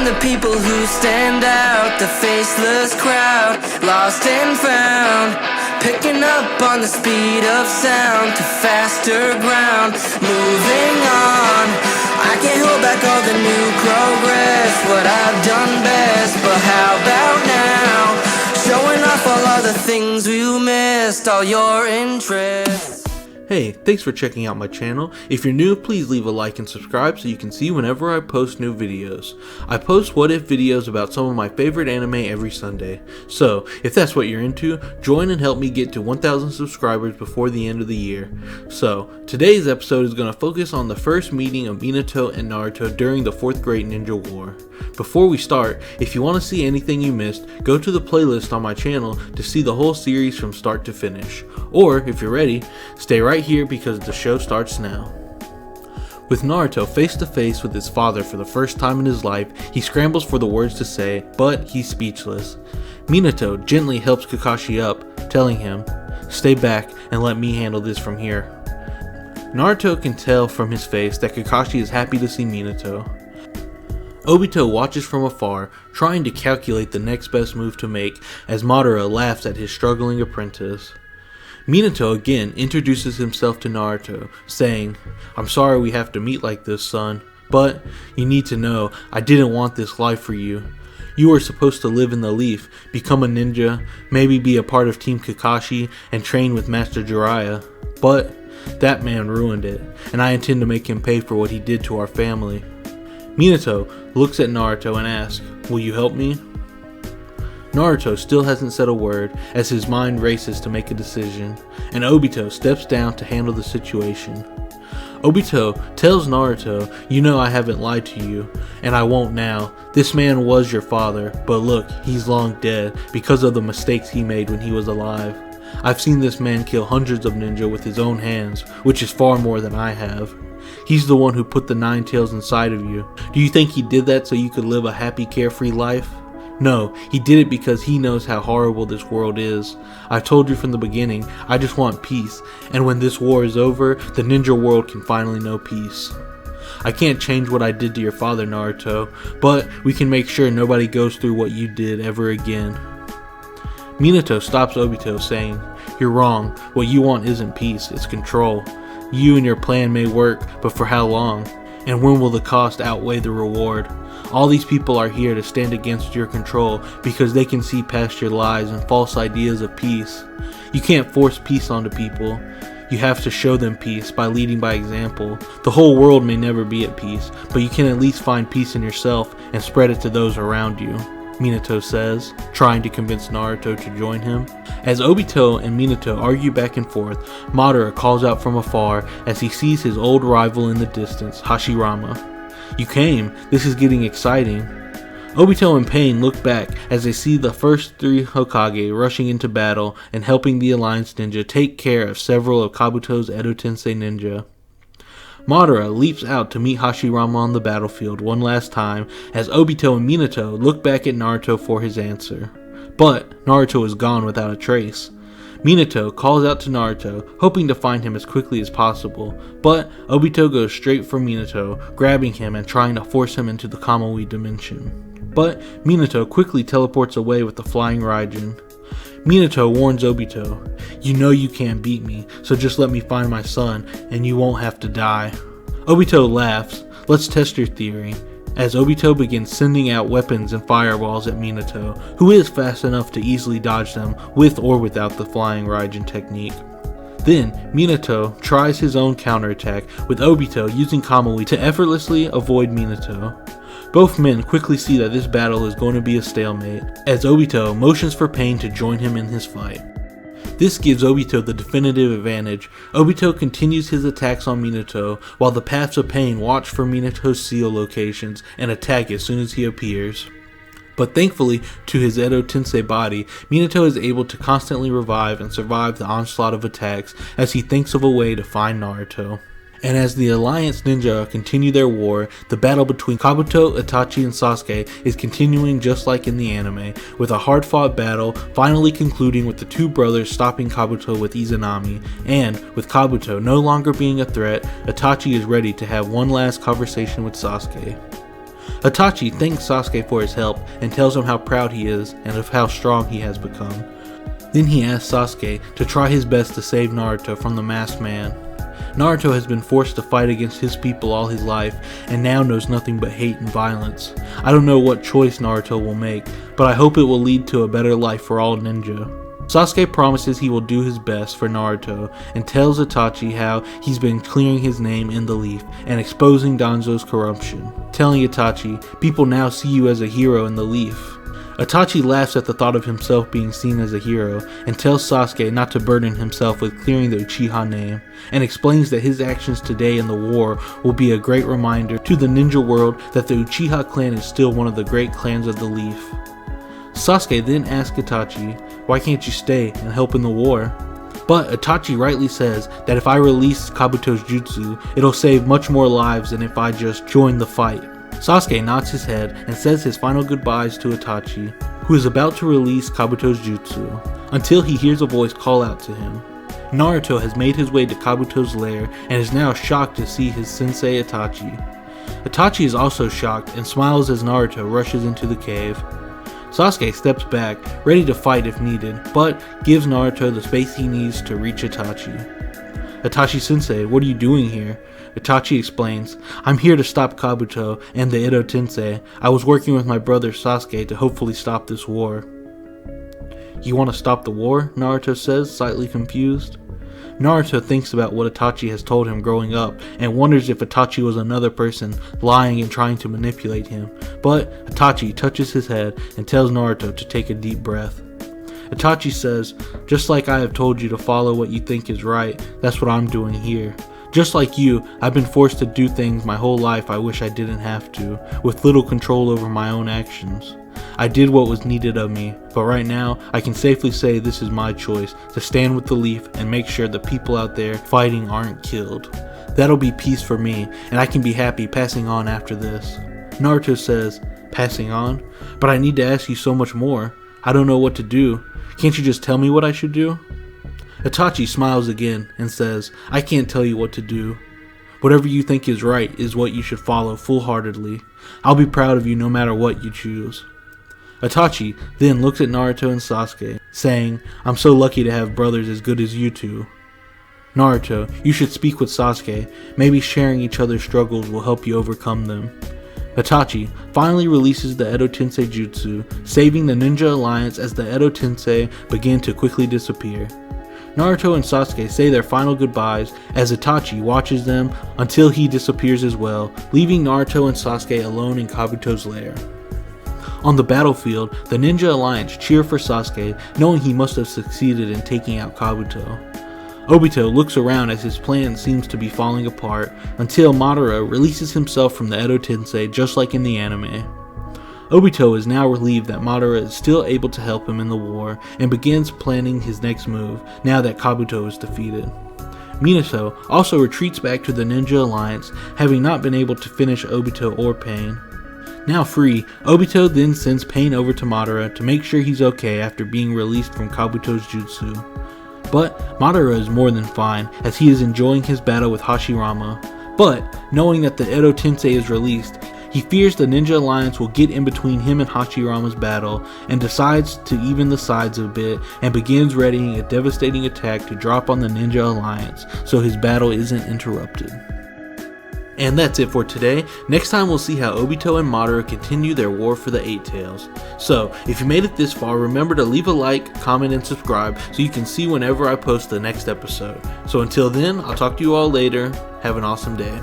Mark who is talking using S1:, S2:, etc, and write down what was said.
S1: the people who stand out, the faceless crowd, lost and found, picking up on the speed of sound to faster ground, moving on. I can't hold back all the new progress, what I've done best, but how about now? Showing off all of the things we missed, all your interests.
S2: Hey, thanks for checking out my channel. If you're new, please leave a like and subscribe so you can see whenever I post new videos. I post what if videos about some of my favorite anime every Sunday. So, if that's what you're into, join and help me get to 1,000 subscribers before the end of the year. So, today's episode is going to focus on the first meeting of Minato and Naruto during the 4th Great Ninja War. Before we start, if you want to see anything you missed, go to the playlist on my channel to see the whole series from start to finish. Or, if you're ready, stay right here because the show starts now. With Naruto face to face with his father for the first time in his life, he scrambles for the words to say, but he's speechless. Minato gently helps Kakashi up, telling him, "Stay back and let me handle this from here." Naruto can tell from his face that Kakashi is happy to see Minato. Obito watches from afar, trying to calculate the next best move to make as Madara laughs at his struggling apprentice. Minato again introduces himself to Naruto, saying, "I'm sorry we have to meet like this, son, but you need to know I didn't want this life for you. You were supposed to live in the Leaf, become a ninja, maybe be a part of Team Kakashi, and train with Master Jiraiya. But that man ruined it, and I intend to make him pay for what he did to our family." Minato looks at Naruto and asks, "Will you help me?" Naruto still hasn't said a word as his mind races to make a decision, and Obito steps down to handle the situation. Obito tells Naruto, "You know I haven't lied to you, and I won't now. This man was your father, but look, he's long dead because of the mistakes he made when he was alive. I've seen this man kill hundreds of ninja with his own hands, which is far more than I have. He's the one who put the 9 tails inside of you. Do you think he did that so you could live a happy, carefree life? No, he did it because he knows how horrible this world is. I've told you from the beginning, I just want peace, and when this war is over, the ninja world can finally know peace. I can't change what I did to your father, Naruto, but we can make sure nobody goes through what you did ever again." Minato stops Obito, saying, "You're wrong. What you want isn't peace, it's control. You and your plan may work, but for how long? And when will the cost outweigh the reward? All these people are here to stand against your control because they can see past your lies and false ideas of peace. You can't force peace onto people. You have to show them peace by leading by example. The whole world may never be at peace, but you can at least find peace in yourself and spread it to those around you," Minato says, trying to convince Naruto to join him. As Obito and Minato argue back and forth, Madara calls out from afar as he sees his old rival in the distance, Hashirama. "You came, this is getting exciting." Obito and Pain look back as they see the first 3 Hokage rushing into battle and helping the Alliance ninja take care of several of Kabuto's Edo Tensei ninja. Madara leaps out to meet Hashirama on the battlefield one last time as Obito and Minato look back at Naruto for his answer. But Naruto is gone without a trace. Minato calls out to Naruto, hoping to find him as quickly as possible, but Obito goes straight for Minato, grabbing him and trying to force him into the Kamui dimension. But Minato quickly teleports away with the flying Raijin. Minato warns Obito, "You know you can't beat me, so just let me find my son, and you won't have to die." Obito laughs, "Let's test your theory," as Obito begins sending out weapons and fireballs at Minato, who is fast enough to easily dodge them with or without the flying Raijin technique. Then, Minato tries his own counterattack, with Obito using Kamui to effortlessly avoid Minato. Both men quickly see that this battle is going to be a stalemate, as Obito motions for Pain to join him in his fight. This gives Obito the definitive advantage. Obito continues his attacks on Minato, while the Paths of Pain watch for Minato's seal locations and attack as soon as he appears. But thankfully to his Edo Tensei body, Minato is able to constantly revive and survive the onslaught of attacks as he thinks of a way to find Naruto. And as the Alliance ninja continue their war, the battle between Kabuto, Itachi, and Sasuke is continuing just like in the anime, with a hard-fought battle finally concluding with the two brothers stopping Kabuto with Izanami, and with Kabuto no longer being a threat, Itachi is ready to have one last conversation with Sasuke. Itachi thanks Sasuke for his help and tells him how proud he is and of how strong he has become. Then he asks Sasuke to try his best to save Naruto from the masked man. Naruto has been forced to fight against his people all his life and now knows nothing but hate and violence. I don't know what choice Naruto will make, but I hope it will lead to a better life for all ninja. Sasuke promises he will do his best for Naruto and tells Itachi how he's been clearing his name in the Leaf and exposing Danzo's corruption, telling Itachi, "People now see you as a hero in the Leaf." Itachi laughs at the thought of himself being seen as a hero and tells Sasuke not to burden himself with clearing the Uchiha name, and explains that his actions today in the war will be a great reminder to the ninja world that the Uchiha clan is still one of the great clans of the Leaf. Sasuke then asks Itachi, "Why can't you stay and help in the war?" But Itachi rightly says that if I release Kabuto's jutsu, it'll save much more lives than if I just join the fight. Sasuke nods his head and says his final goodbyes to Itachi, who is about to release Kabuto's jutsu, until he hears a voice call out to him. Naruto has made his way to Kabuto's lair and is now shocked to see his sensei Itachi. Itachi is also shocked and smiles as Naruto rushes into the cave. Sasuke steps back, ready to fight if needed, but gives Naruto the space he needs to reach Itachi. "Itachi-sensei, what are you doing here?" Itachi explains, "I'm here to stop Kabuto and the Edo Tensei. I was working with my brother Sasuke to hopefully stop this war." "You want to stop the war?" Naruto says, slightly confused. Naruto thinks about what Itachi has told him growing up and wonders if Itachi was another person lying and trying to manipulate him, but Itachi touches his head and tells Naruto to take a deep breath. Itachi says, "Just like I have told you to follow what you think is right, that's what I'm doing here. Just like you, I've been forced to do things my whole life I wish I didn't have to, with little control over my own actions. I did what was needed of me, but right now, I can safely say this is my choice, to stand with the Leaf and make sure the people out there fighting aren't killed. That'll be peace for me, and I can be happy passing on after this." Naruto says, "Passing on? But I need to ask you so much more. I don't know what to do. Can't you just tell me what I should do?" Itachi smiles again and says, "I can't tell you what to do. Whatever you think is right is what you should follow full-heartedly. I'll be proud of you no matter what you choose." Itachi then looks at Naruto and Sasuke, saying, "I'm so lucky to have brothers as good as you two. Naruto, you should speak with Sasuke. Maybe sharing each other's struggles will help you overcome them." Itachi finally releases the Edo Tensei Jutsu, saving the Ninja Alliance as the Edo Tensei begin to quickly disappear. Naruto and Sasuke say their final goodbyes as Itachi watches them until he disappears as well, leaving Naruto and Sasuke alone in Kabuto's lair. On the battlefield, the Ninja Alliance cheer for Sasuke, knowing he must have succeeded in taking out Kabuto. Obito looks around as his plan seems to be falling apart, until Madara releases himself from the Edo Tensei just like in the anime. Obito is now relieved that Madara is still able to help him in the war, and begins planning his next move, now that Kabuto is defeated. Minato also retreats back to the Ninja Alliance, having not been able to finish Obito or Pain. Now free, Obito then sends Pain over to Madara to make sure he's okay after being released from Kabuto's jutsu. But Madara is more than fine, as he is enjoying his battle with Hashirama. But, knowing that the Edo Tensei is released, he fears the Ninja Alliance will get in between him and Hashirama's battle, and decides to even the sides a bit, and begins readying a devastating attack to drop on the Ninja Alliance, so his battle isn't interrupted. And that's it for today. Next time we'll see how Obito and Madara continue their war for the Eight Tails. So, if you made it this far, remember to leave a like, comment, and subscribe so you can see whenever I post the next episode. So until then, I'll talk to you all later. Have an awesome day.